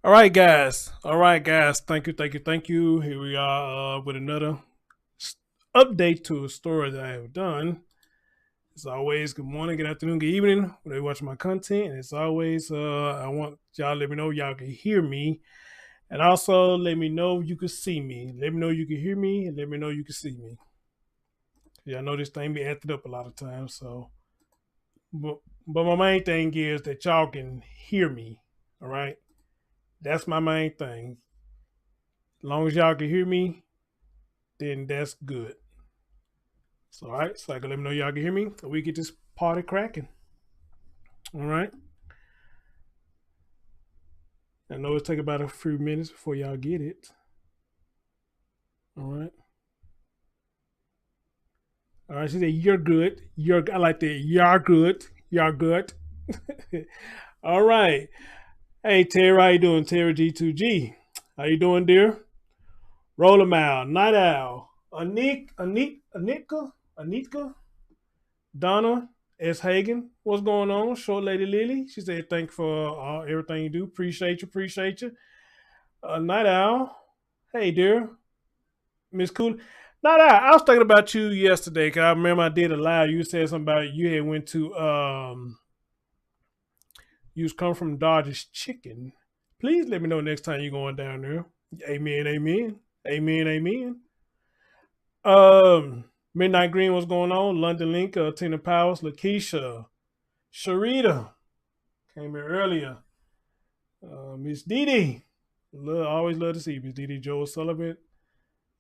All right, guys. All right, guys. Thank you, thank you, thank you. Here we are with another update to a story that I have done. As always, good morning, good afternoon, good evening when they watch my content. And as always, I want y'all to let me know y'all can hear me. And also let me know you can see me. Let me know you can hear me and let me know you can see me. Yeah, I know this thing be acting up a lot of times. But, but my main thing is that y'all can hear me. All right. That's my main thing. As long as y'all can hear me, then that's good. So, all right. So, I can let me know y'all can hear me. So, we get this party cracking. All right. I know it'll take about a few minutes before y'all get it. All right. All right. She said, you're good. I like that. You're good. You're good. All right. Hey, Terry, how you doing? Terry G2G. How you doing, dear? Roll a mile. Night Owl. Anitka, Donna S. Hagen. What's going on? Short Lady Lily. She said, thank you for everything you do. Appreciate you. Appreciate you. Night Owl. Hey, dear. Miss Cool. Night Owl. I was thinking about you yesterday because I remember I did a live. You said something about you had went to you was coming from Dodge's Chicken. Please let me know next time you're going down there. Amen, amen. Amen, amen. Midnight Green, what's going on? London Link, Tina Powers, Lakeisha, Sharita, came here earlier. Miss Dee Dee, always love to see Miss Dee Dee, Joel Sullivan.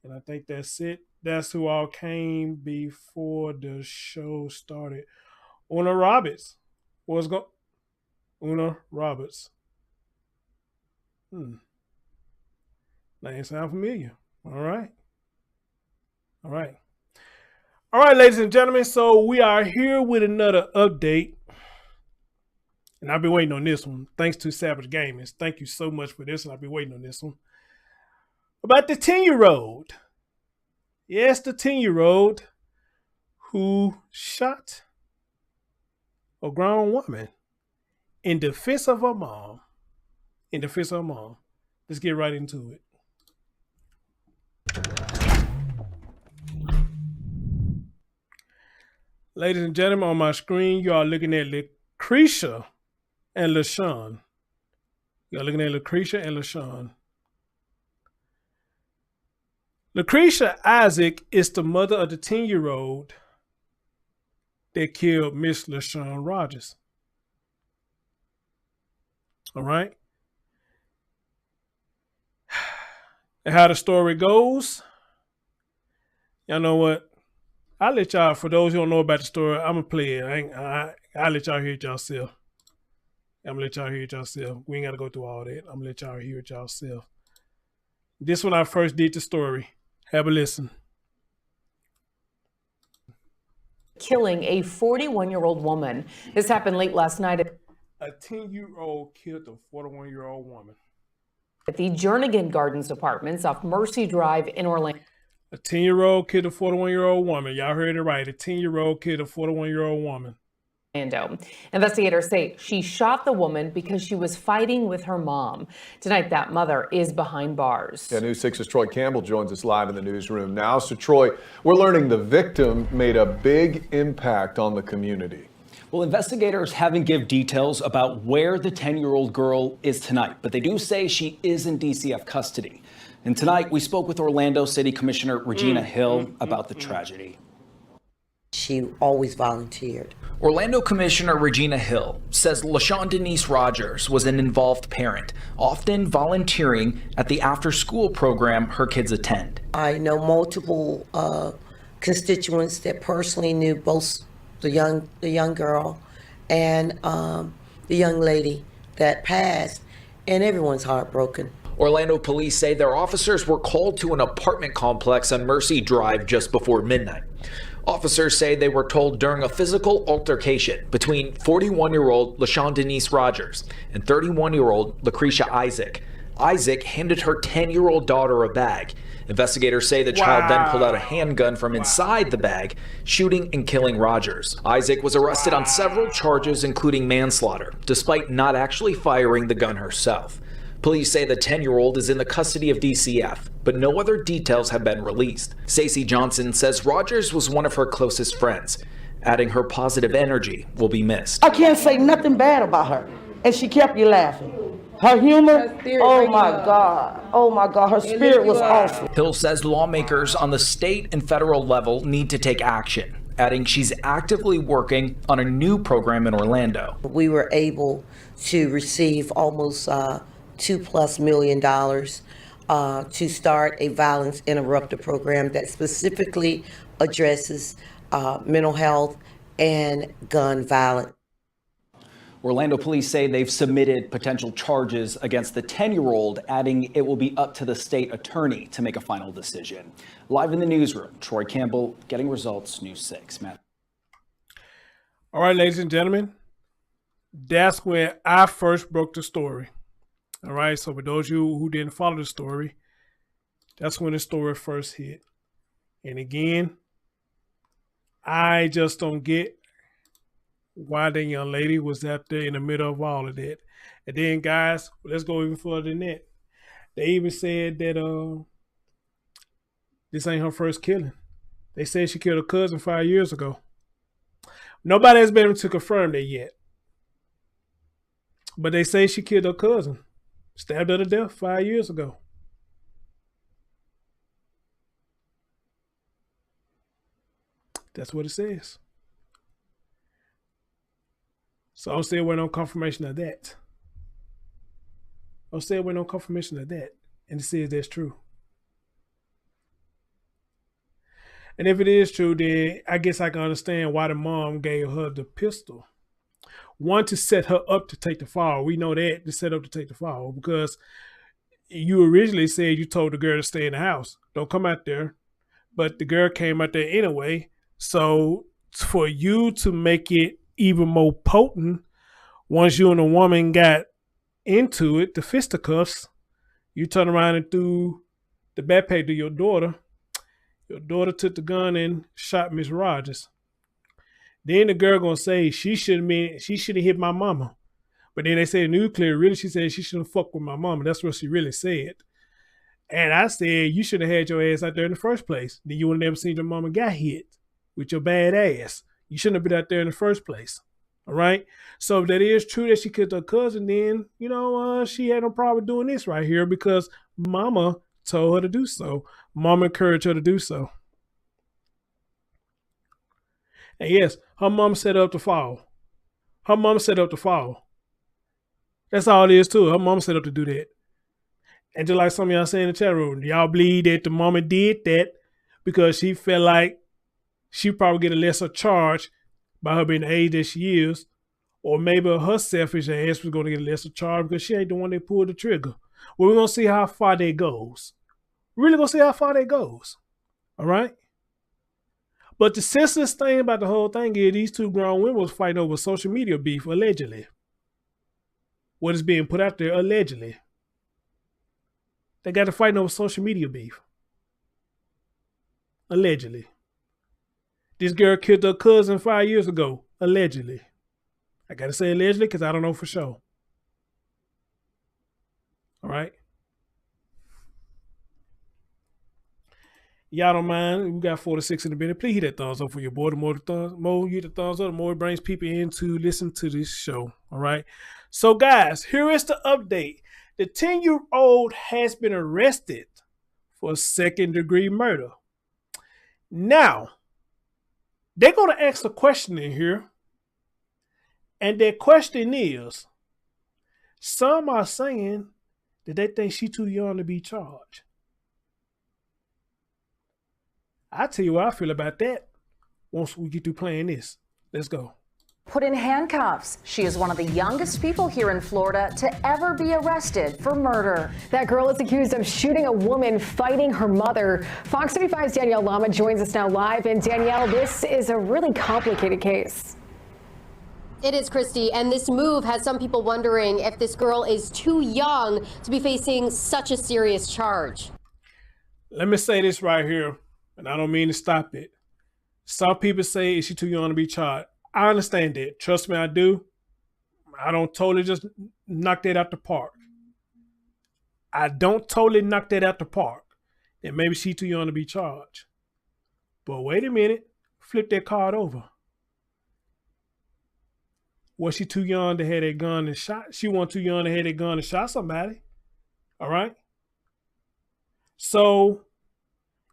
And I think that's it. That's who all came before the show started. Una Roberts. What's going Una Roberts. Name sound familiar. All right. All right. All right, ladies and gentlemen. So we are here with another update. And I've been waiting on this one. Thanks to Savage Gamers. Thank you so much for this. And I've been waiting on this one. About the 10-year-old. Yes, the 10-year-old who shot a grown woman in defense of her mom. In defense of her mom. Let's get right into it. Ladies and gentlemen, on my screen, you are looking at Lucretia and LaShawn. You're looking at Lucretia and LaShawn. Lucretia Isaac is the mother of the 10-year-old that killed Miss LaShawn Rogers. All right. And how the story goes, y'all know what? I'll let y'all, for those who don't know about the story, I'm going to play it. I'll let y'all hear it yourself. I'm going to let y'all hear it yourself. We ain't got to go through all that. I'm going to let y'all hear it yourself. This when I first did the story. Have a listen. Killing a 41-year-old woman. This happened late last night. A 10-year-old killed a 41-year-old woman. At the Jernigan Gardens Apartments off Mercy Drive in Orlando. A 10-year-old killed a 41-year-old woman. Y'all heard it right. A 10-year-old killed a 41-year-old woman. Investigators say she shot the woman because she was fighting with her mom. Tonight, that mother is behind bars. Yeah, News 6's Troy Campbell joins us live in the newsroom now. So, Troy, we're learning the victim made a big impact on the community. Well, investigators haven't given details about where the 10-year-old girl is tonight, but they do say she is in DCF custody. And tonight, we spoke with Orlando City Commissioner Regina Hill about the tragedy. She always volunteered. Orlando Commissioner Regina Hill says LaShawn Denise Rogers was an involved parent, often volunteering at the after-school program her kids attend. I know multiple constituents that personally knew both the young girl and the young lady that passed, and everyone's heartbroken. Orlando police say their officers were called to an apartment complex on Mercy Drive just before midnight. Officers say they were told during a physical altercation between 41-year-old LaShawn Denise Rogers and 31-year-old Lucretia Isaac. Isaac handed her 10-year-old daughter a bag. Investigators say the child then pulled out a handgun from inside the bag, shooting and killing Rogers. Isaac was arrested on several charges, including manslaughter, despite not actually firing the gun herself. Police say the 10-year-old is in the custody of DCF, but no other details have been released. Stacey Johnson says Rogers was one of her closest friends, adding her positive energy will be missed. I can't say nothing bad about her, and she kept you laughing. Her humor, oh my God, her spirit was awesome. Hill says lawmakers on the state and federal level need to take action, adding she's actively working on a new program in Orlando. We were able to receive almost $2+ million to start a violence interrupter program that specifically addresses mental health and gun violence. Orlando police say they've submitted potential charges against the 10-year-old, adding it will be up to the state attorney to make a final decision. Live in the newsroom, Troy Campbell, Getting Results, News 6. Matt. All right, ladies and gentlemen, that's where I first broke the story. All right, so for those of you who didn't follow the story, that's when the story first hit. And again, I just don't get why that young lady was out there in the middle of all of that. And then, guys, let's go even further than that. They even said that this ain't her first killing. They said she killed her cousin 5 years ago. Nobody has been able to confirm that yet. But they say she killed her cousin, stabbed her to death 5 years ago. That's what it says. So I'm still waiting on confirmation of that. And it says that's true. And if it is true, then I guess I can understand why the mom gave her the pistol. One, to set her up to take the fall. We know that, to set up to take the fall, because you originally said you told the girl to stay in the house. Don't come out there. But the girl came out there anyway. So for you to make it even more potent, once you and the woman got into it, the fisticuffs, you turn around and threw the backpack to your daughter. Your daughter took the gun and shot Miss Rogers. Then the girl gonna say she should have hit my mama. But then they say nuclear, really she said she shouldn't fuck with my mama. That's what she really said. And I said you should have had your ass out there in the first place. Then you would have never seen your mama got hit with your bad ass. You shouldn't have been out there in the first place. All right. So if that is true that she killed her cousin, then, she had no problem doing this right here because mama told her to do so. Mama encouraged her to do so. And yes, her mom set up to fall. That's all it is to her. Her mom set up to do that. And just like some of y'all say in the chat room, y'all believe that the mama did that because she felt like she probably get a lesser charge by her being the age that she is, or maybe her selfish ass was going to get a lesser charge because she ain't the one that pulled the trigger. Well, we're going to see how far that goes. We're really going to see how far that goes. All right? But the senseless thing about the whole thing is these two grown women was fighting over social media beef, allegedly. What is being put out there, allegedly. They got to fight over social media beef. Allegedly. This girl killed her cousin 5 years ago, allegedly. I got to say allegedly because I don't know for sure. All right? Y'all don't mind. We got 4 to 6 in the minute. Please hit that thumbs up for your boy. The more you hit the thumbs up, the more it brings people in to listen to this show. All right? So, guys, here is the update. The 10-year-old has been arrested for second-degree murder. Now, they're going to ask a question in here. And their question is, some are saying that they think she's too young to be charged. I'll tell you what I feel about that once we get through playing this. Let's go. Put in handcuffs. She is one of the youngest people here in Florida to ever be arrested for murder. That girl is accused of shooting a woman fighting her mother. Fox 35's Danielle Lama joins us now live. And Danielle, this is a really complicated case. It is, Christy, and this move has some people wondering if this girl is too young to be facing such a serious charge. Let me say this right here, and I don't mean to stop it. Some people say, is she too young to be charged? I understand that. Trust me, I do. I don't totally just knock that out the park. I don't totally knock that out the park. And maybe she's too young to be charged. But wait a minute, flip that card over. Was she too young to have that gun and shot? She wasn't too young to have that gun and shot somebody. All right? So,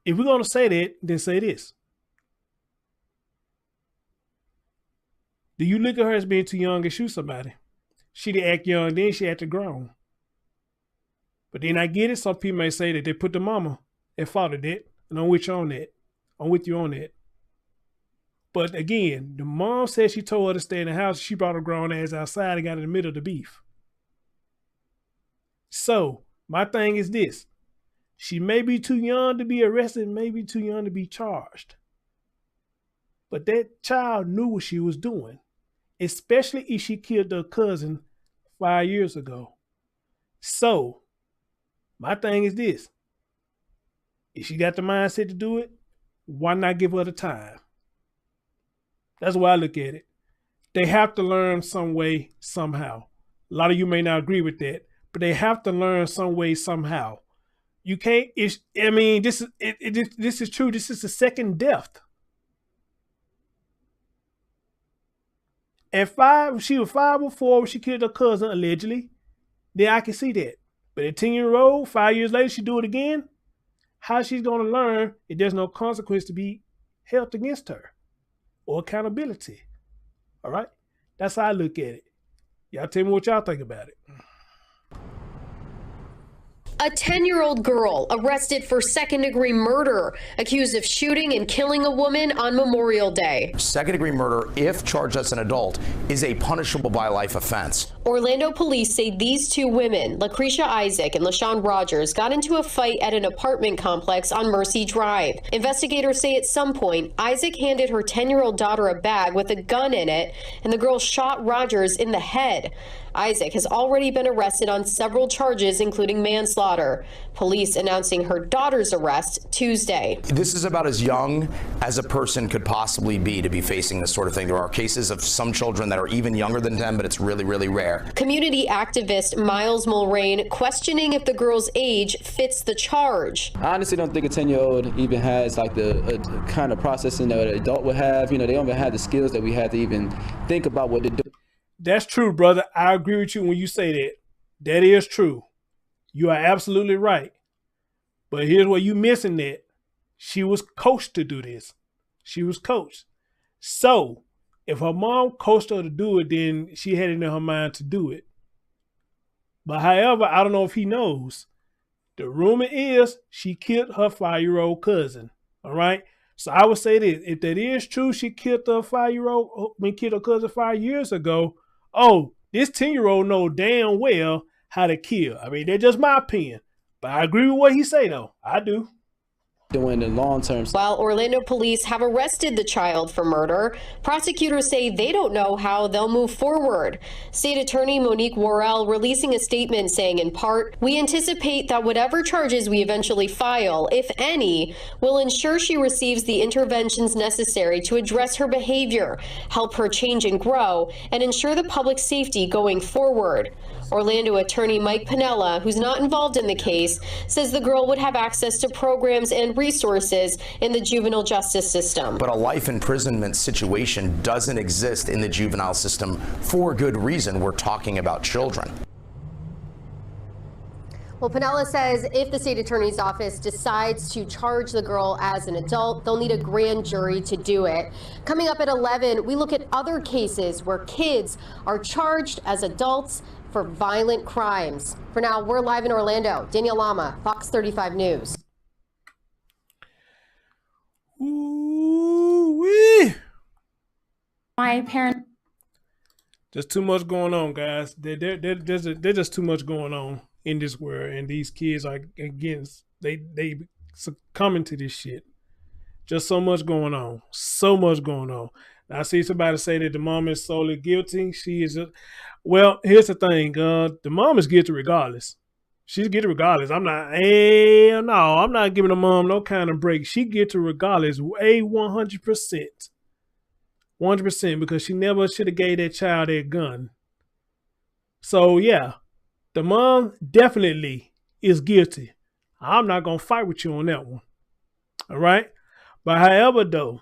if we're going to say that, then say this. Do you look at her as being too young to shoot somebody? She did act young, then she acted grown. But then I get it. Some people may say that they put the mama at fault of that. And I'm with you on that. I'm with you on that. But again, the mom said she told her to stay in the house. She brought her grown ass outside and got in the middle of the beef. So, my thing is this. She may be too young to be arrested, may be too young to be charged. But that child knew what she was doing, especially if she killed her cousin 5 years ago. So, my thing is this. If she got the mindset to do it, why not give her the time? That's why I look at it. They have to learn some way, somehow. A lot of you may not agree with that, but they have to learn some way, somehow. You can't, this is true. This is the second death. At 5, she was 5 or 4 when she killed her cousin, allegedly. Then I can see that. But at 10-year-old, 5 years later, she do it again. How she's going to learn if there's no consequence to be held against her or accountability. All right? That's how I look at it. Y'all tell me what y'all think about it. A 10-year-old girl arrested for second-degree murder, accused of shooting and killing a woman on Memorial Day. Second-degree murder, if charged as an adult, is a punishable by life offense. Orlando police say these two women, Lucretia Isaac and LaShawn Rogers, got into a fight at an apartment complex on Mercy Drive. Investigators say at some point, Isaac handed her 10-year-old daughter a bag with a gun in it, and the girl shot Rogers in the head. Isaac has already been arrested on several charges, including manslaughter. Police announcing her daughter's arrest Tuesday. This is about as young as a person could possibly be to be facing this sort of thing. There are cases of some children that are even younger than 10, but it's really, really rare. Community activist Miles Mulrain questioning if the girl's age fits the charge. I honestly don't think a 10-year-old even has like the kind of processing that an adult would have. You know, they don't even have the skills that we had to even think about what to do. That's true, brother. I agree with you when you say that. That is true. You are absolutely right. But here's where you missing that. She was coached to do this. She was coached. So, if her mom coached her to do it, then she had it in her mind to do it. But however, I don't know if he knows. The rumor is she killed her 5-year-old cousin. All right? So I would say this. If that is true, she killed her killed her cousin 5 years ago. Oh, this 10-year-old know damn well how to kill. I mean, that's just my opinion. But I agree with what he say, though. I do. Doing the long term. While Orlando police have arrested the child for murder, prosecutors say they don't know how they'll move forward. State Attorney Monique Worrell releasing a statement saying, in part, "We anticipate that whatever charges we eventually file, if any, will ensure she receives the interventions necessary to address her behavior, help her change and grow, and ensure the public safety going forward." Orlando attorney Mike Piniella, who's not involved in the case, says the girl would have access to programs and resources in the juvenile justice system. But a life imprisonment situation doesn't exist in the juvenile system for good reason. We're talking about children. Well, Piniella says if the state attorney's office decides to charge the girl as an adult, they'll need a grand jury to do it. Coming up at 11, we look at other cases where kids are charged as adults for violent crimes. For now, we're live in Orlando. Danielle Lama, Fox 35 News. Ooh-wee. My parents. There's too much going on, guys. There's just too much going on in this world, and these kids are against. They succumbing to this shit. Just so much going on. So much going on. Now, I see somebody say that the mom is solely guilty. She is. Well, here's the thing. The mom is guilty regardless. She's guilty regardless. I'm not giving the mom no kind of break. She guilty regardless. 100%. 100%, because she never should have gave that child that gun. So, yeah, the mom definitely is guilty. I'm not going to fight with you on that one. All right? But however, though,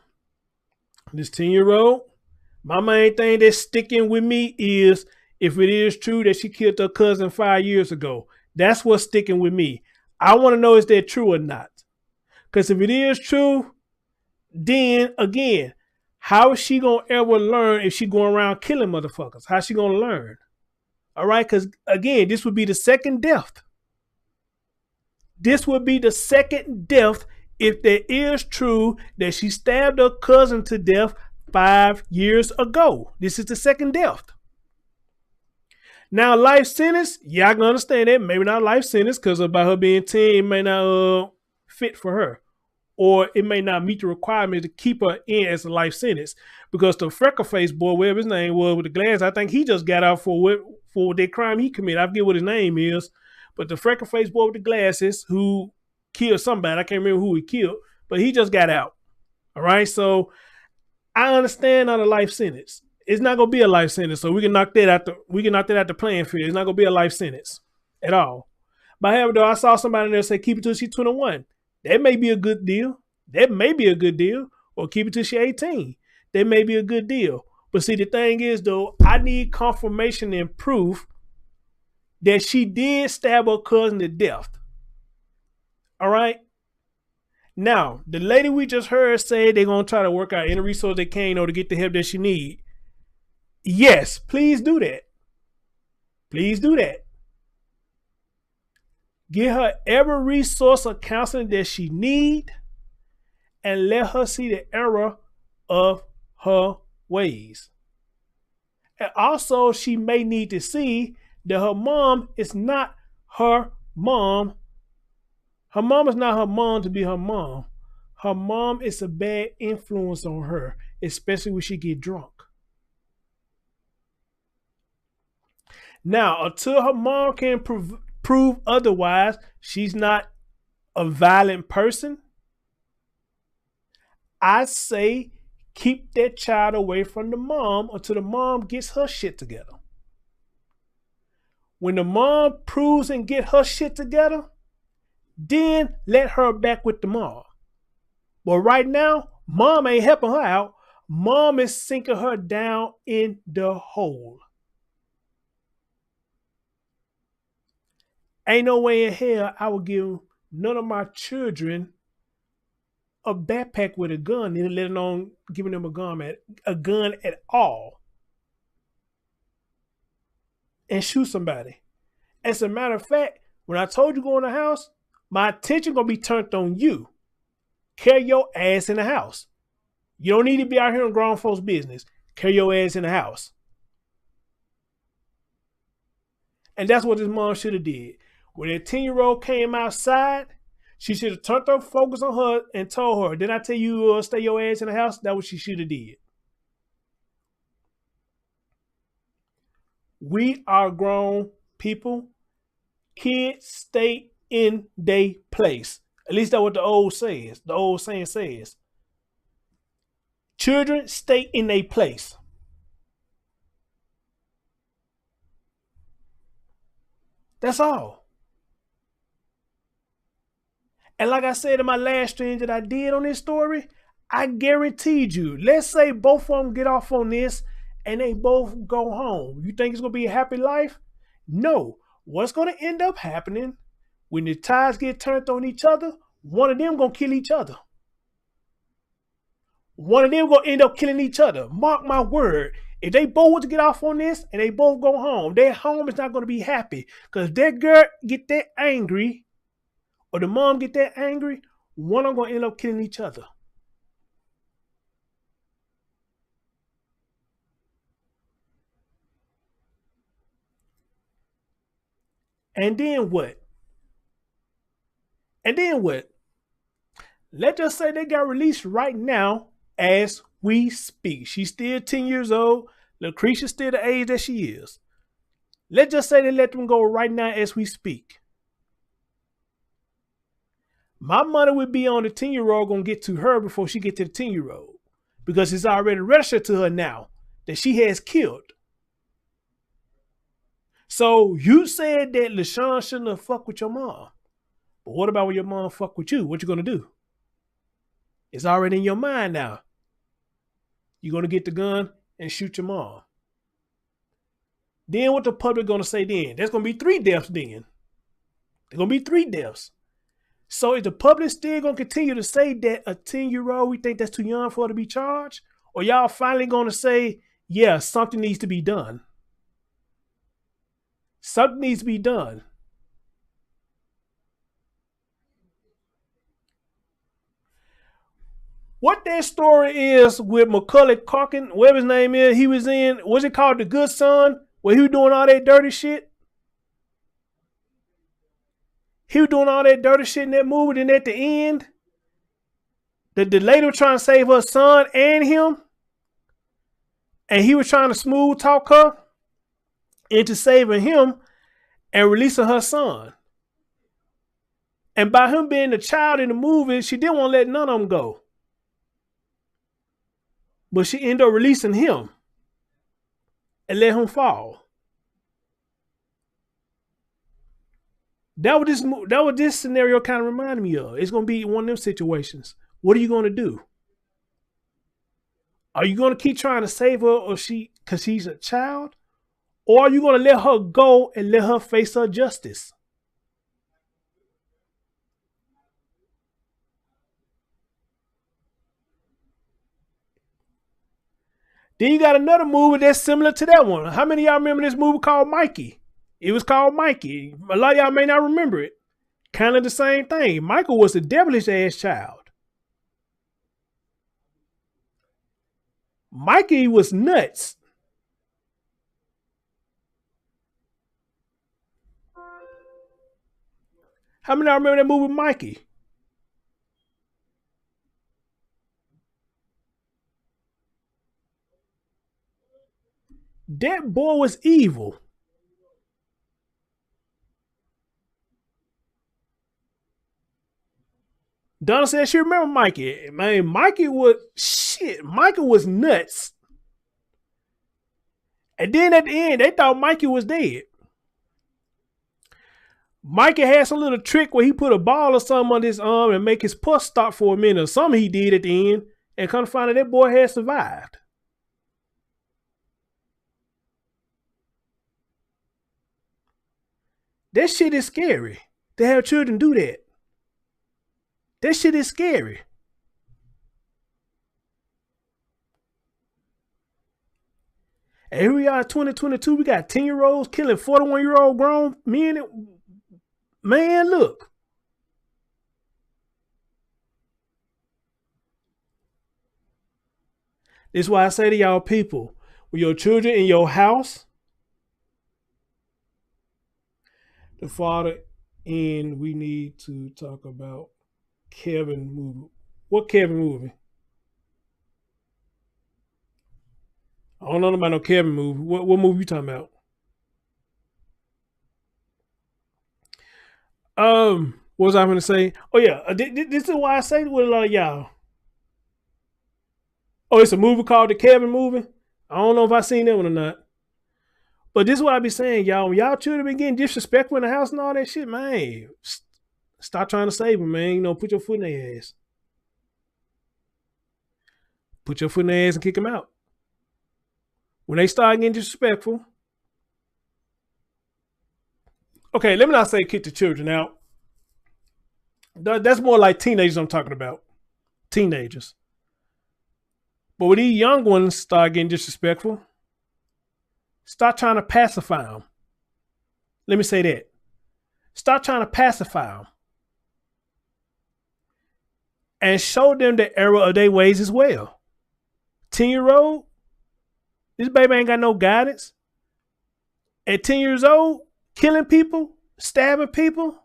this 10-year-old, my main thing that's sticking with me is if it is true that she killed her cousin 5 years ago. That's what's sticking with me. I want to know is that true or not. Because if it is true, then again, how is she going to ever learn if she going around killing motherfuckers? How's she going to learn? All right? Because again, this would be the second death. This would be the second death if it is true that she stabbed her cousin to death 5 years ago. This is the second death. Now, life sentence, yeah, I can understand that. Maybe not life sentence because about her being 10, it may not fit for her. Or it may not meet the requirement to keep her in as a life sentence. Because the freckle-faced boy, whatever his name was with the glasses, I think he just got out for that crime he committed. I forget what his name is. But the freckle-faced boy with the glasses who killed somebody, I can't remember who he killed, but he just got out. All right, so I understand on a life sentence. It's not gonna be a life sentence, so we can knock that out the playing field. It's not gonna be a life sentence at all. But however, though, I saw somebody there say keep it till she's 21. That may be a good deal. That may be a good deal. Or keep it till she's 18. That may be a good deal. But see, the thing is, though, I need confirmation and proof that she did stab her cousin to death. All right? Now, the lady we just heard say they're going to try to work out any resource they can to get the help that she needs. Yes, please do that. Please do that. Get her every resource of counseling that she needs and let her see the error of her ways. And also, she may need to see that her mom is not her mom. Her mom is not her mom to be her mom. Her mom is a bad influence on her, especially when she get drunk. Now, until her mom can prove otherwise, she's not a violent person, I say keep that child away from the mom until the mom gets her shit together. When the mom proves and get her shit together, then let her back with the mom. But right now, mom ain't helping her out. Mom is sinking her down in the hole. Ain't no way in hell I would give none of my children a backpack with a gun, and let alone giving them a gun at all, and shoot somebody. As a matter of fact, when I told you go in the house, my attention gonna be turned on you. Carry your ass in the house. You don't need to be out here on grown folks' business. Carry your ass in the house. And that's what this mom should have did. When that 10-year-old came outside, she should have turned her focus on her and told her, did I tell you stay your ass in the house? That's what she should have did. We are grown people. Kids stay in their place. At least that's what the old says. The old saying says. Children stay in their place. That's all. And like I said in my last stream that I did on this story, I guaranteed you, let's say both of them get off on this and they both go home. You think it's going to be a happy life? No. What's going to end up happening when the tides get turned on each other, one of them going to kill each other. One of them going to end up killing each other. Mark my word. If they both want to get off on this and they both go home, their home is not going to be happy. Because if that girl get that angry, or the mom get that angry, one of them going to end up killing each other. And then what? And then what? Let's just say they got released right now as we speak. She's still 10 years old. Lucretia's still the age that she is. Let's just say they let them go right now as we speak. My money would be on the 10-year-old going to get to her before she get to the 10-year-old. Because it's already registered to her now that she has killed. So you said that LaShawn shouldn't have fucked with your mom. But what about when your mom fuck with you? What you gonna do? It's already in your mind now. You're gonna get the gun and shoot your mom. Then what the public gonna say then? There's gonna be 3 deaths then. There's gonna be 3 deaths. So is the public still gonna continue to say that a 10-year-old, we think that's too young for her to be charged? Or y'all finally gonna say, yeah, something needs to be done? Something needs to be done. What that story is with Macaulay Culkin, whatever his name is, he was in, what's it called, The Good Son, where he was doing all that dirty shit? He was doing all that dirty shit in that movie, and at the end, the lady was trying to save her son and him, and he was trying to smooth talk her into saving him and releasing her son. And by him being the child in the movie, she didn't want to let none of them go. But she ended up releasing him and let him fall. That what this scenario kind of reminded me of. It's gonna be one of them situations. What are you gonna do? Are you gonna keep trying to save her because she's a child? Or are you gonna let her go and let her face her justice? Then you got another movie that's similar to that one. How many of y'all remember this movie called Mikey? It was called Mikey. A lot of y'all may not remember it. Kind of the same thing. Michael was a devilish ass child. Mikey was nuts. How many of y'all remember that movie Mikey? That boy was evil. Donna said she remember Mikey. Man, Mikey was nuts. And then at the end, they thought Mikey was dead. Mikey had some little trick where he put a ball or something on his arm and make his pulse stop for a minute or something he did at the end, and come to find out that boy had survived. That shit is scary. To have children do that. That shit is scary. And here we are, 2022. We got 10-year-olds killing 41-year-old grown men. Man, look. This is why I say to y'all people, with your children in your house, the father, and we need to talk about Kevin movie. What Kevin movie? I don't know about no Kevin movie. What movie you talking about? What was I going to say? Oh yeah, this is why I say with a lot of y'all. Oh, it's a movie called the Kevin movie. I don't know if I seen that one or not. But this is what I be saying, y'all. When y'all children be getting disrespectful in the house and all that shit, man, stop trying to save them, man. You know, put your foot in their ass. Put your foot in their ass and kick them out. When they start getting disrespectful. Okay, let me not say kick the children out. That's more like teenagers I'm talking about. Teenagers. But when these young ones start getting disrespectful, stop trying to pacify them. Let me say that. Stop trying to pacify them. And show them the error of their ways as well. 10-year-old, this baby ain't got no guidance. At 10 years old, killing people, stabbing people.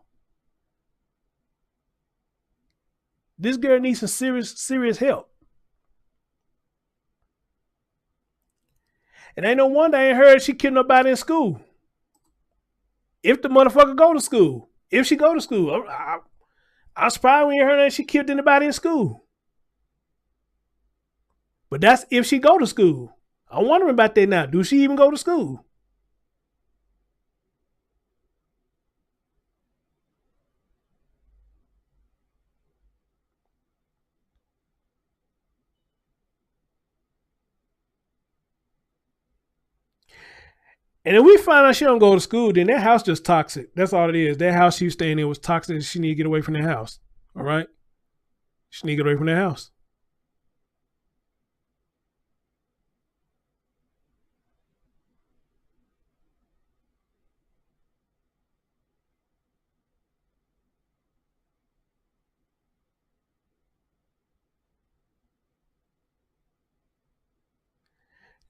This girl needs some serious help. And ain't no wonder I ain't heard she killed nobody in school. If the motherfucker go to school. If she go to school. I'm surprised when you heard that she killed anybody in school. But that's if she go to school. I'm wondering about that now. Do she even go to school? And if we find out she don't go to school, then that house just toxic. That's all it is. That house she was staying in was toxic. She need to get away from that house. All right? She need to get away from that house.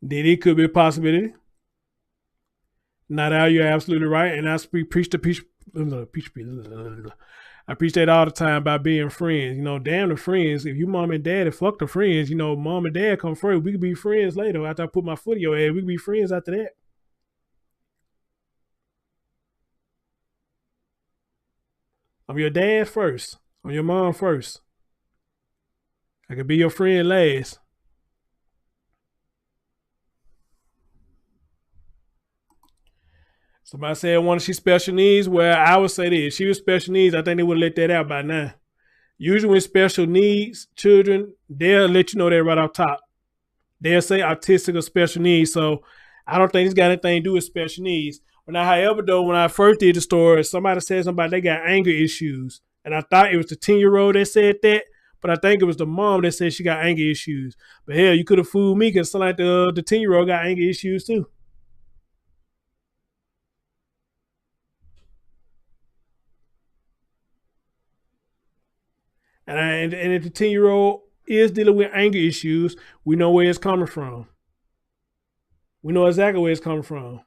Then it could be a possibility. Not how you're absolutely right. And I preach I preach that all the time about being friends. You know, damn the friends. If you mom and dad, fuck the friends. You know, mom and dad come first. We could be friends later. After I put my foot in your head, we could be friends after that. I'm your dad first. I'm your mom first. I could be your friend last. Somebody said one of she special needs. Well, I would say this. If she was special needs, I think they would let that out by now. Usually when special needs children, they'll let you know that right off top. They'll say autistic or special needs. So I don't think it's got anything to do with special needs. But now, however, though, when I first did the story, somebody said something about they got anger issues. And I thought it was the 10-year-old that said that. But I think it was the mom that said she got anger issues. But hell, you could have fooled me because something like the 10-year-old got anger issues too. And if the 10-year-old is dealing with anger issues, we know where it's coming from. We know exactly where it's coming from.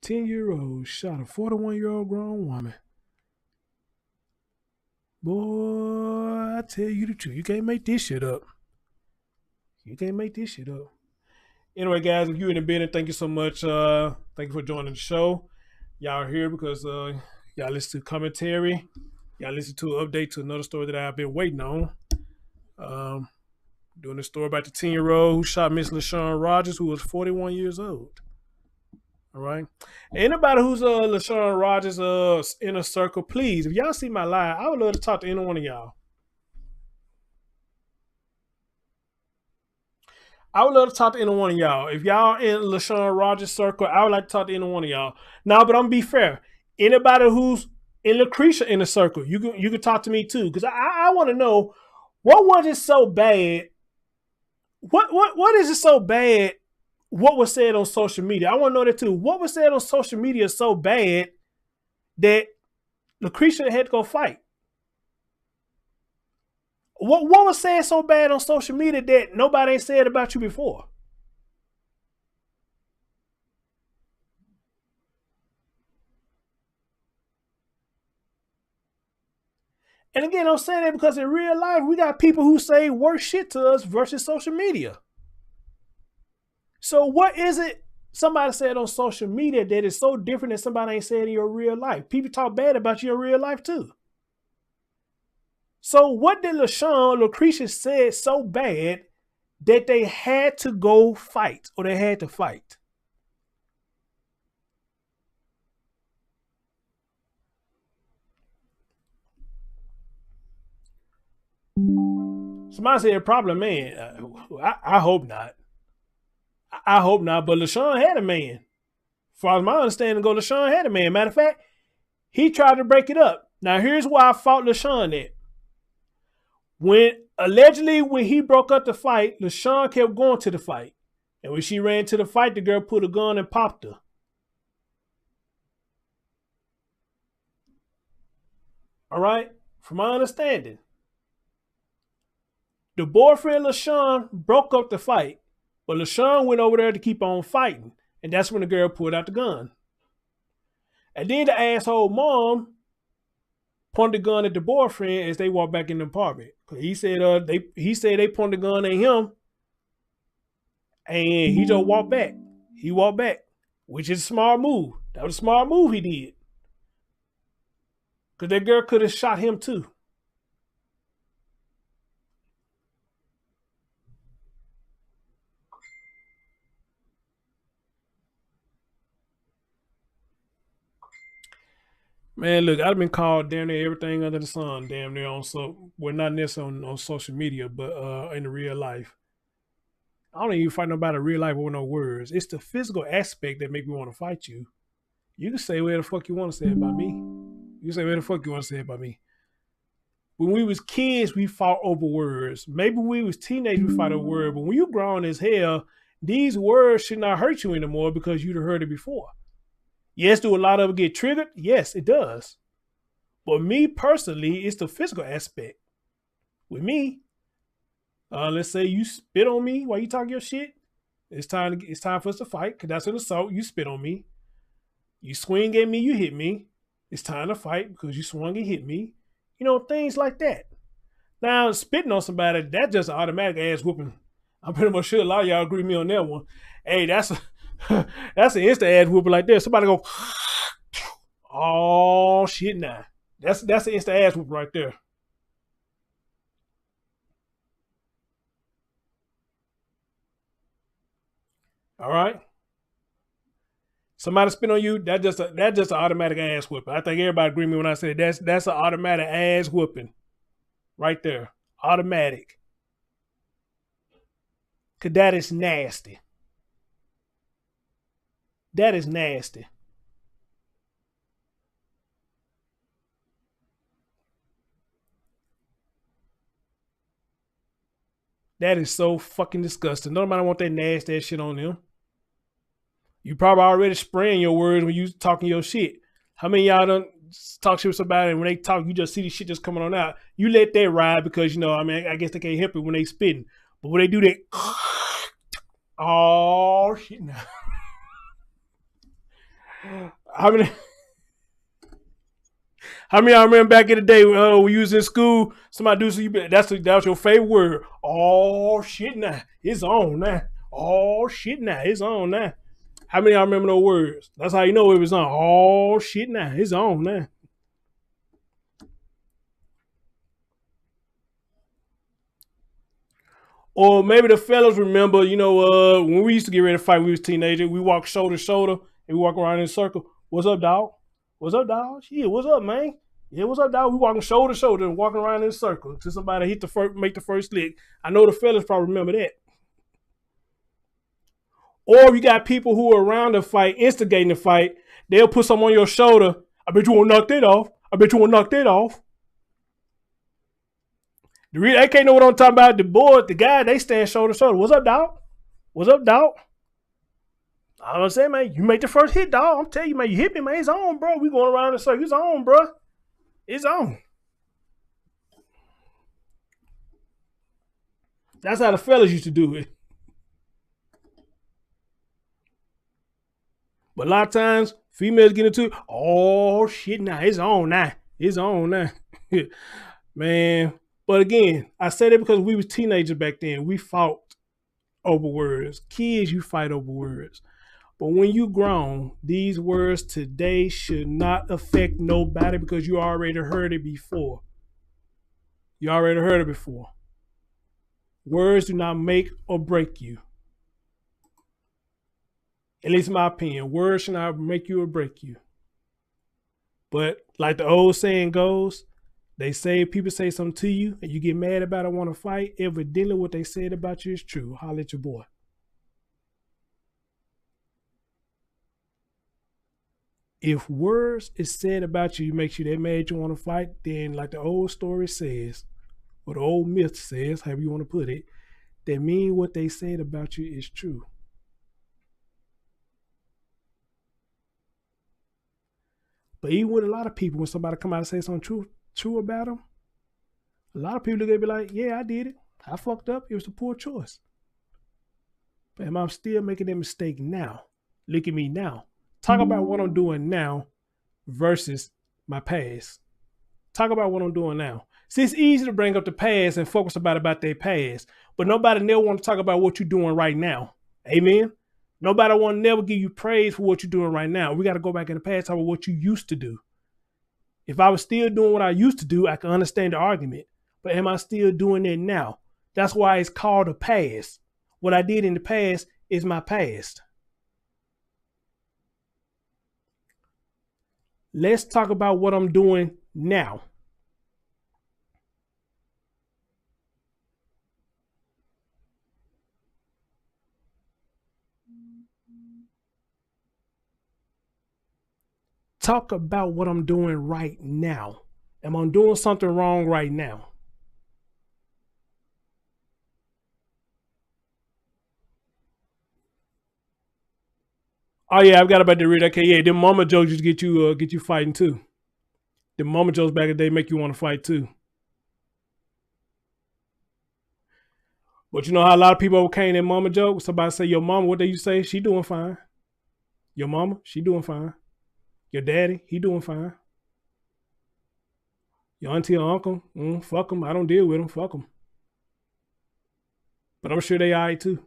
"10-year-old shot a 41-year-old grown woman." Boy, I tell you the truth. You can't make this shit up. You can't make this shit up. Anyway, guys, if you're in the building, thank you so much. Thank you for joining the show. Y'all are here because y'all listen to commentary. Y'all listen to an update to another story that I've been waiting on. Doing a story about the 10-year-old who shot Miss LaShawn Rogers, who was 41 years old. All right. Anybody who's LaShawn Rogers inner circle, please, if y'all see my live, I would love to talk to any one of y'all. I would love to talk to any one of y'all. If y'all in LaShawn Rogers circle, I would like to talk to any one of y'all. Now, but I'm gonna be fair. Anybody who's in Lucretia inner circle, you can talk to me too, because I want to know what was it so bad. What is it so bad? What was said on social media? I want to know that too. What was said on social media so bad that Lucretia had to go fight? What was said so bad on social media that nobody ain't said about you before? And again, I'm saying that because in real life, we got people who say worse shit to us versus social media. So what is it somebody said on social media that is so different than somebody ain't said in your real life? People talk bad about you in real life too. So what did Lucretia said so bad that they had to go fight, or they had to fight? Somebody said probably man. I hope not. I hope not. But LaShawn had a man. As far as my understanding goes, LaShawn had a man. Matter of fact, he tried to break it up. Now here's why I fought LaShawn at. When he broke up the fight, LaShawn kept going to the fight. And when she ran to the fight, the girl put a gun and popped her. All right? From my understanding, the boyfriend LaShawn broke up the fight, but LaShawn went over there to keep on fighting. And that's when the girl pulled out the gun. And then the asshole mom pointed the gun at the boyfriend as they walked back in the apartment. He said they pointed the gun at him, and he just walked back. He walked back, which is a smart move. That was a smart move he did. Because that girl could have shot him too. Man, look, I've been called damn near everything under the sun, damn near well, not necessarily on social media, but in the real life. I don't even fight nobody in real life with no words. It's the physical aspect that make me want to fight you. You can say where the fuck you want to say about me. You can say where the fuck you want to say about me. When we was kids, we fought over words. Maybe we was teenagers, we fought over words. But when you grown as hell, these words should not hurt you anymore because you'd have heard it before. Yes, do a lot of it get triggered? Yes, it does. But me personally, it's the physical aspect. With me, let's say you spit on me while you talk your shit. It's time for us to fight because that's an assault. You spit on me. You swing at me, you hit me. It's time to fight because you swung and hit me. You know, things like that. Now, spitting on somebody, that's just an automatic ass whooping. I'm pretty much sure a lot of y'all agree with me on that one. Hey, that's that's an instant ass whooping like that. Somebody go, oh shit, nah. That's an instant ass whooping right there. All right. Somebody spit on you, that's just an automatic ass whooping. I think everybody agree with me when I say that's an automatic ass whooping. Right there. Automatic. Cause that is nasty. That is nasty. That is so fucking disgusting. Nobody want that nasty ass shit on them. You probably already spraying your words when you talking your shit. How many of y'all done talk shit with somebody and when they talk, you just see the shit just coming on out. You let that ride because, you know, I mean, I guess they can't help it when they spitting. But when they do that, oh shit now. How many of y'all remember back in the day when you was in school, somebody do so that was your favorite word. Oh shit now. It's on now. Oh shit now. It's on now. How many of y'all remember those words? That's how you know it was on. Oh shit now. It's on now. Or maybe the fellas remember, you know, when we used to get ready to fight when we was teenagers, we walk shoulder to shoulder and we walk around in a circle. What's up, dog? What's up, dog? Shit, what's up, man? Yeah, what's up, dog? We walking shoulder to shoulder and walking around in a circle till somebody make the first lick. I know the fellas probably remember that. Or you got people who are around the fight, instigating the fight. They'll put something on your shoulder. I bet you won't knock that off. I bet you won't knock that off. They can't know what I'm talking about. The boy, the guy, they stand shoulder to shoulder. What's up, dog? What's up, dog? I'm gonna say, man, you make the first hit, dog. I'm telling you, man, you hit me, man. It's on, bro. We going around in a circle. It's on, bro. It's on. That's how the fellas used to do it. But a lot of times, females get into it. Oh, shit, now. It's on now. It's on now. Man. But again, I said it because we was teenagers back then. We fought over words. Kids, you fight over words. But when you grown, these words today should not affect nobody because you already heard it before. You already heard it before. Words do not make or break you. At least in my opinion, words should not make you or break you. But like the old saying goes, they say people say something to you and you get mad about it, want to fight. Evidently what they said about you is true. Holla at your boy. If words is said about you makes you that mad you want to fight, then like the old story says, or the old myth says, however you want to put it, that mean what they said about you is true. But even with a lot of people, when somebody come out and say something true about them, a lot of people are going to be like, yeah, I did it. I fucked up. It was a poor choice. But I'm still making that mistake now. Look at me now. Talk about what I'm doing now versus my past. Talk about what I'm doing now. See, it's easy to bring up the past and focus about their past, but nobody never want to talk about what you're doing right now. Amen? Nobody want to never give you praise for what you're doing right now. We got to go back in the past, talk about what you used to do. If I was still doing what I used to do, I can understand the argument. But am I still doing it now? That's why it's called a past. What I did in the past is my past. Let's talk about what I'm doing now. Talk about what I'm doing right now. Am I doing something wrong right now? Oh yeah, I've got about to read. Okay, yeah, them mama jokes just get you fighting too. The mama jokes back in the day make you want to fight too. But you know how a lot of people overcame their mama joke? Somebody say your mama, what do you say? She doing fine. Your mama, she doing fine. Your daddy, he doing fine. Your auntie or uncle, fuck them. I don't deal with them. Fuck them. But I'm sure they all right too.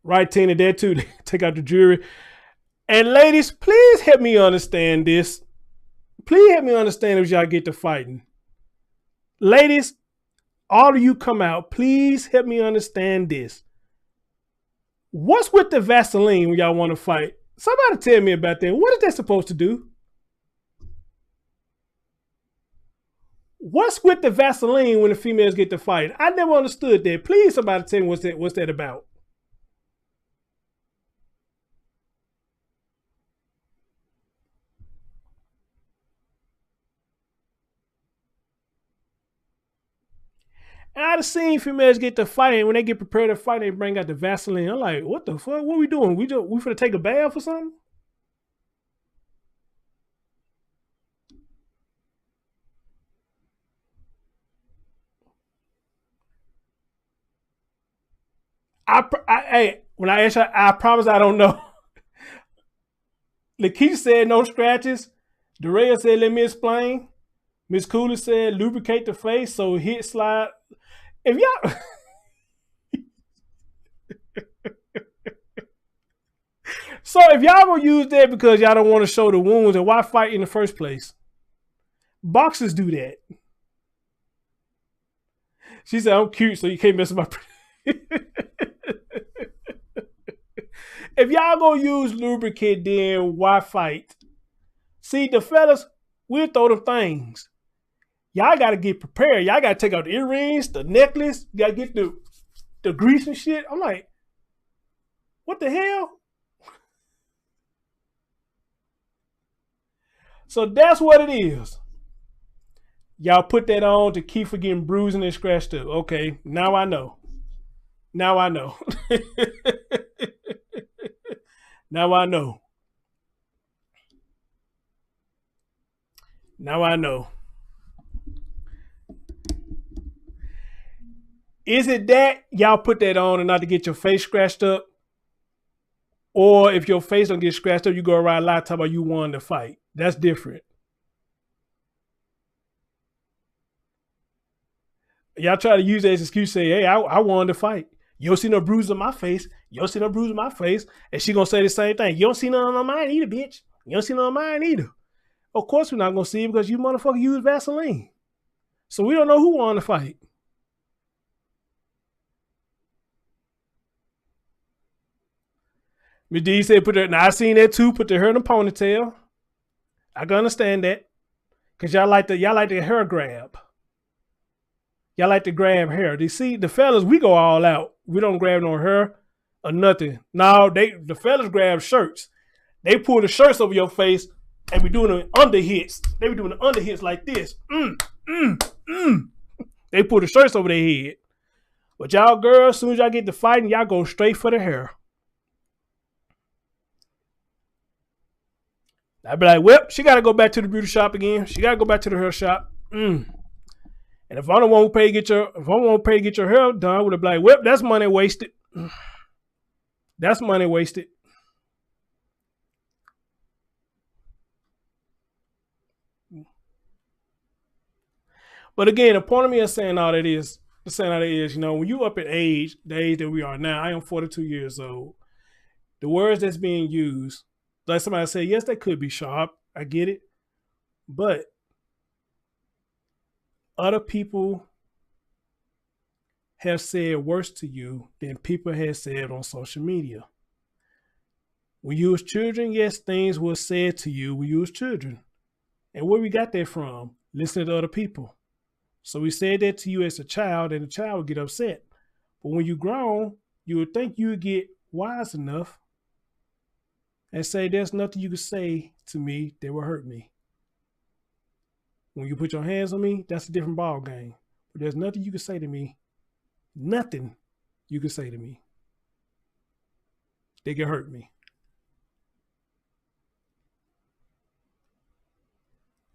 Right, Tina, there too. Take out the jewelry. And ladies, please help me understand this. Please help me understand if y'all get to fighting. Ladies, all of you come out. Please help me understand this. What's with the Vaseline when y'all want to fight? Somebody tell me about that. What is that supposed to do? What's with the Vaseline when the females get to fight? I never understood that. Please, somebody tell me what's that about. And I've seen females get to fighting. When they get prepared to fight, they bring out the Vaseline. I'm like, what the fuck? What we doing? We finna take a bath or something? Hey, when I ask her, I promise I don't know. Lakeisha said no scratches. Darea said, let me explain. Miss Cooler said, lubricate the face so hit slide. If y'all So if y'all gonna use that because y'all don't want to show the wounds, then why fight in the first place? Boxers do that. She said, I'm cute, so you can't mess with my If y'all gonna use lubricant, then why fight? See, the fellas, we'll throw them things. Y'all gotta get prepared. Y'all gotta take out the earrings, the necklace, you gotta get the grease and shit. I'm like, what the hell? So that's what it is. Y'all put that on to keep from getting bruised and scratched up. Okay, now I know. Now I know. Now I know. Now I know. Is it that y'all put that on and not to get your face scratched up? Or if your face don't get scratched up, you go around a lot talking about you won the fight. That's different. Y'all try to use that as an excuse, say, hey, I won the fight. You don't see no bruise on my face. You don't see no bruise on my face. And she gonna say the same thing. You don't see none on mine either, bitch. You don't see none on mine either. Of course we're not gonna see it because you motherfucker use Vaseline. So we don't know who won the fight. Miss D said put her, now I seen that too, put the hair in a ponytail. I can understand that. Cause y'all like the hair grab. Y'all like to grab hair. You see, the fellas, we go all out. We don't grab no hair or nothing. No, the fellas grab shirts. They pull the shirts over your face and be doing the under hits. They be doing the under hits like this. They pull the shirts over their head. But y'all girls, as soon as y'all get to fighting, y'all go straight for the hair. I'd be like, well, she got to go back to the beauty shop again. She got to go back to the hair shop. And if I don't want to pay to get your hair done, I would have been like, well, that's money wasted. That's money wasted. But again, the point of me of saying all that is, you know, when you up in age, the age that we are now, I am 42 years old. The words that's being used, like somebody said, yes, they could be sharp. I get it. But other people have said worse to you than people have said on social media. When you was children, yes, things were said to you when you was children. And where we got that from? Listening to other people. So we said that to you as a child, and the child would get upset. But when you grown, you would think you would get wise enough and say, there's nothing you can say to me that will hurt me. When you put your hands on me, that's a different ball game. But there's nothing you can say to me. Nothing you can say to me. They can hurt me.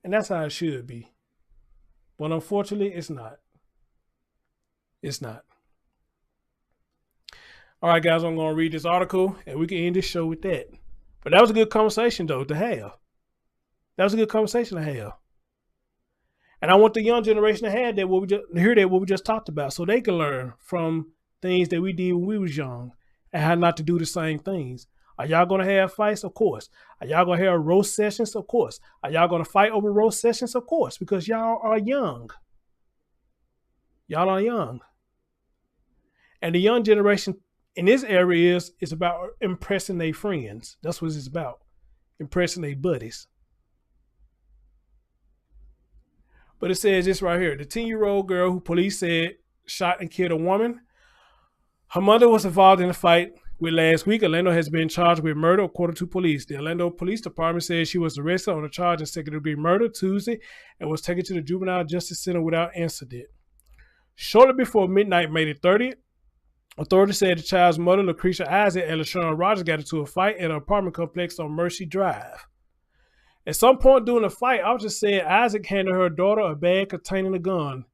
And that's how it should be. But unfortunately, it's not. It's not. All right, guys, I'm going to read this article and we can end this show with that. But that was a good conversation, though, to have. That was a good conversation to have. And I want the young generation to have that, hear that what we just talked about, so they can learn from things that we did when we was young and how not to do the same things. Are y'all going to have fights? Of course. Are y'all going to have roast sessions? Of course. Are y'all going to fight over roast sessions? Of course, because y'all are young. Y'all are young. And the young generation in this area is about impressing their friends. That's what it's about. Impressing their buddies. But it says this right here. The 10-year-old girl who police said shot and killed a woman. Her mother was involved in a fight with last week. Orlando has been charged with murder, according to police. The Orlando Police Department says she was arrested on a charge of second-degree murder Tuesday and was taken to the Juvenile Justice Center without incident. Shortly before midnight, May the 30th, authorities said the child's mother, Lucretia Isaac, and LaShawn Rogers got into a fight at an apartment complex on Mercy Drive. At some point during the fight, officers said Isaac handed her daughter a bag containing a gun.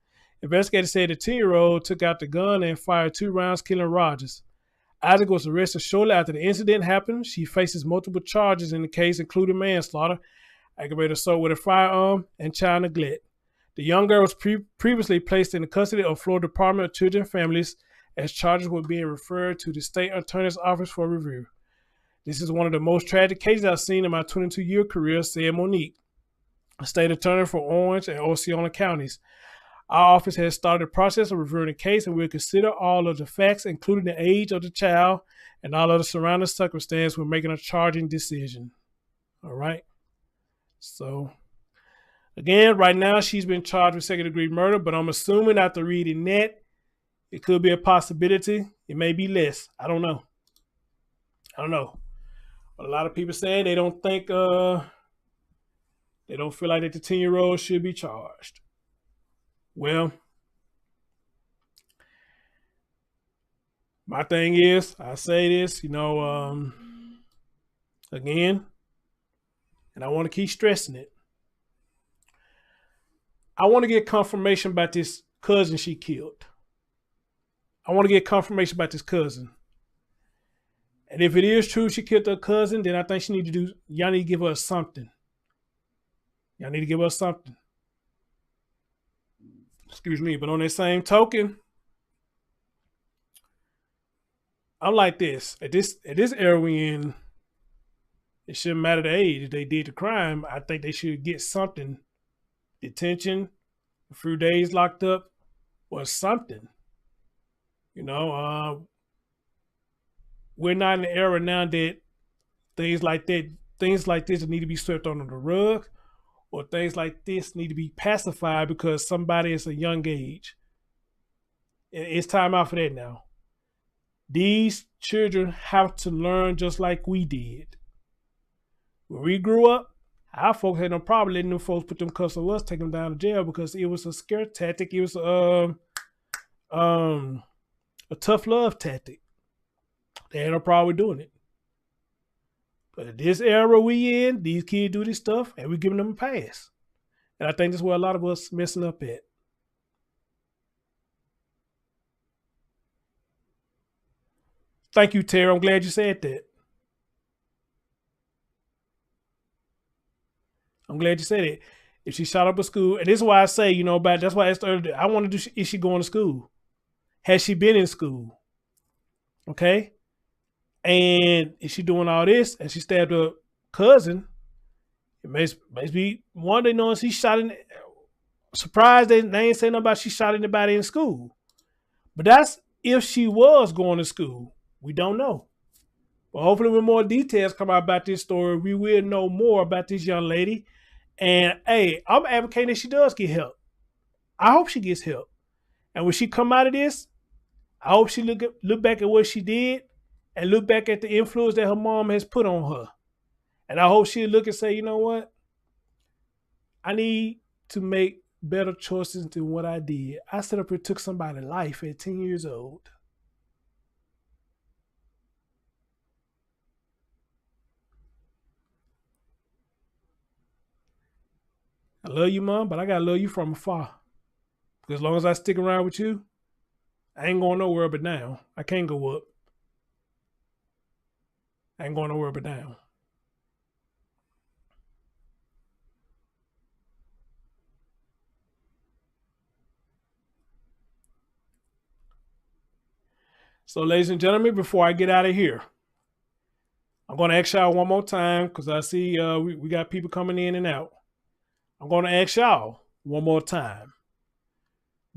Investigators said the 10-year-old took out the gun and fired 2 rounds, killing Rogers. Isaac was arrested shortly after the incident happened. She faces multiple charges in the case, including manslaughter, aggravated assault with a firearm, and child neglect. The young girl was previously placed in the custody of Florida Department of Children and Families as charges were being referred to the state attorney's office for review. This is one of the most tragic cases I've seen in my 22-year career, said Monique, a state attorney for Orange and Osceola counties. Our office has started the process of reviewing the case and will consider all of the facts, including the age of the child and all of the surrounding circumstances when making a charging decision. All right. So, again, right now she's been charged with second-degree murder, but I'm assuming after reading that, it could be a possibility. It may be less. I don't know. But a lot of people saying they don't think, they don't feel like that the 10-year-old should be charged. Well, my thing is, I say this, again, and I want to keep stressing it. I want to get confirmation about this cousin she killed. I want to get confirmation about this cousin. And if it is true she killed her cousin, then I think y'all need to give her something. Y'all need to give her something. Excuse me, but on that same token, I'm like this. At this era we in, it shouldn't matter the age. If they did the crime, I think they should get something. Detention, a few days locked up, or something. We're not in the era now that things like this need to be swept under the rug, or things like this need to be pacified because somebody is a young age. It's time out for that now. These children have to learn just like we did. When we grew up, our folks had no problem letting them folks put them cuffs on us, take them down to jail because it was a scare tactic. It was a tough love tactic. They had no problem with doing it. But in this era we in, these kids do this stuff and we're giving them a pass. And I think that's where a lot of us messing up at. Thank you, Tara. I'm glad you said that. I'm glad you said it. If she shot up a school, and this is why I say, that's why I asked earlier, I want to do, is she going to school? Has she been in school? Okay? And is she doing all this and she stabbed her cousin? It makes me wonder, if she shot in, surprised they ain't saying nothing about she shot anybody in school. But that's if she was going to school. We don't know. Well, hopefully when more details come out about this story, we will know more about this young lady. And hey, I'm advocating that she does get help. I hope she gets help. And when she come out of this, I hope she look back at what she did and look back at the influence that her mom has put on her. And I hope she'll look and say, you know what? I need to make better choices than what I did. I set up and took somebody's life at 10 years old. I love you, Mom, but I gotta love you from afar. Because as long as I stick around with you, I ain't going nowhere but down. I can't go up. I ain't going nowhere but down. So, ladies and gentlemen, before I get out of here, I'm going to ask y'all one more time because I see we got people coming in and out. I'm going to ask y'all one more time.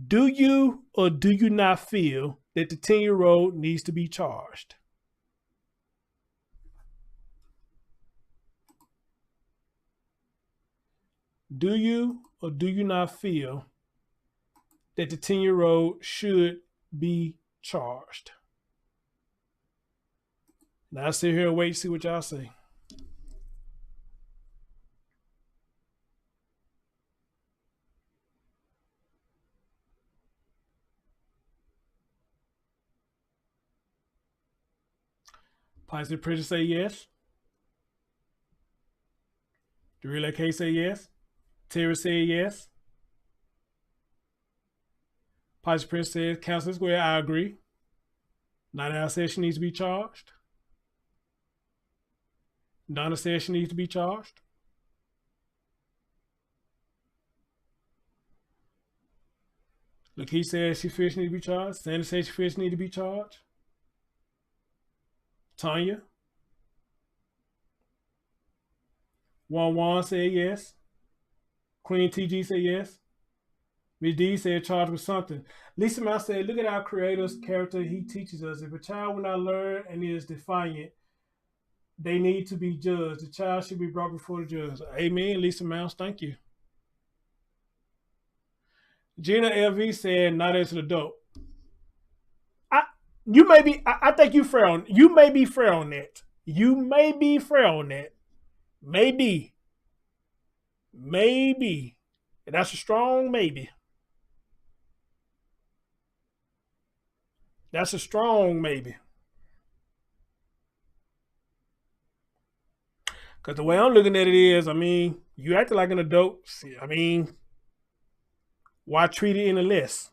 Do you or do you not feel that the 10-year-old needs to be charged? Do you or do you not feel that the 10-year-old should be charged? Now I sit here and wait to see what y'all say. Positive Pressure say yes. Dorilla K say yes. Terry said yes. Positive Pressure says, Counselor Square, I agree. Nana says she needs to be charged. Donna says she needs to be charged. Lakeith says she feels she needs to be charged. Sandy says she feels she needs to be charged. Tanya. Juan said yes. Queen TG said yes. Miss D said charged with something. Lisa Mouse said, look at our creator's character. He teaches us. If a child will not learn and is defiant, they need to be judged. The child should be brought before the judge. Amen, Lisa Mouse. Thank you. Gina LV said, not as an adult. I think you fair on. You may be fair on that. You may be fair on that. Maybe. And that's a strong maybe. That's a strong maybe. Because the way I'm looking at it is, I mean, you acting like an adult. I mean, why treat it any less?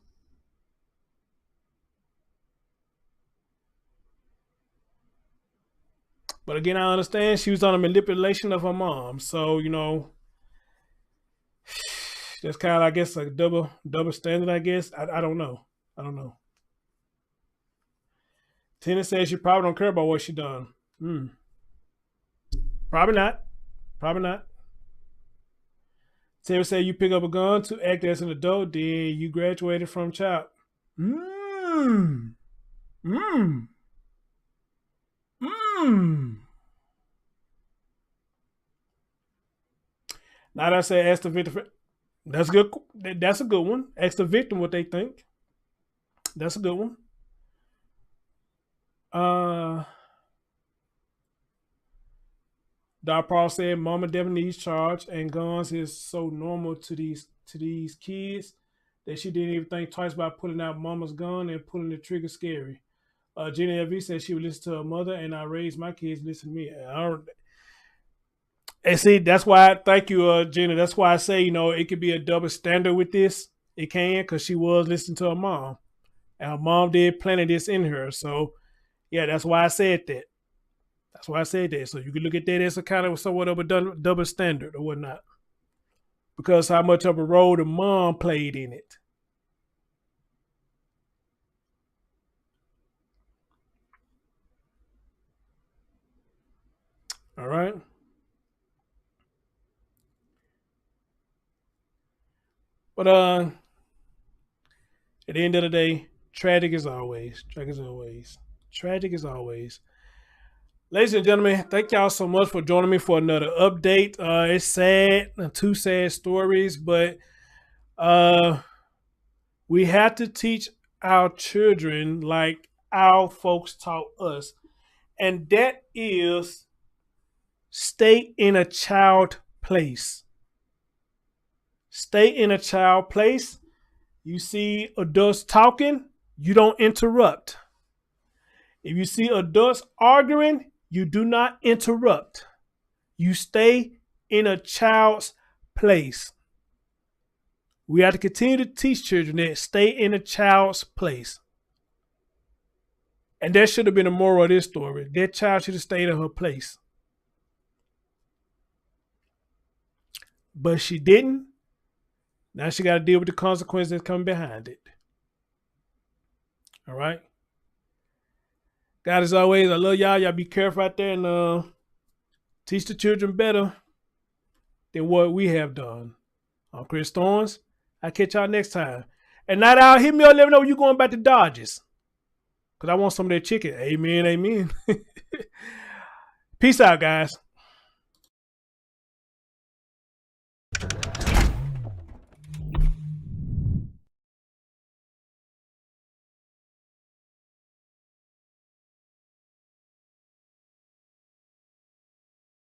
But again, I understand she was on a manipulation of her mom. So, you know, that's kind of, I guess, a double standard, I guess. I don't know. Tina says she probably don't care about what she done. Probably not. Sarah said you pick up a gun to act as an adult, then you graduated from child. Now that I say ask the victim, that's good. That's a good one. Ask the victim what they think. That's a good one. Doc Paul said mama definitely needs charge, and guns is so normal to these kids that she didn't even think twice about pulling out mama's gun and pulling the trigger scary. Jenny LV said she would listen to her mother, and I raised my kids to listen to me. And see, that's why, thank you, Jenna. That's why I say, you know, it could be a double standard with this. It can, because she was listening to her mom. And her mom did plant this in her. So, yeah, that's why I said that. So you can look at that as a kind of somewhat of a double standard or whatnot. Because how much of a role the mom played in it. All right. But at the end of the day, tragic as always. Ladies and gentlemen, thank y'all so much for joining me for another update. It's sad, two sad stories, but we have to teach our children like our folks taught us, and that is stay in a child place. Stay in a child place. You see adults talking, you don't interrupt. If you see adults arguing, you do not interrupt. You stay in a child's place. We have to continue to teach children that stay in a child's place. And that should have been the moral of this story. That child should have stayed in her place. But she didn't. Now she got to deal with the consequences that come behind it. All right. God, as always, I love y'all. Y'all be careful out there and teach the children better than what we have done. I'm Chris Thorns. I'll catch y'all next time. And Night Owl, hit me up. Let me know when you going back to Dodgers. Because I want some of that chicken. Amen, amen. Peace out, guys.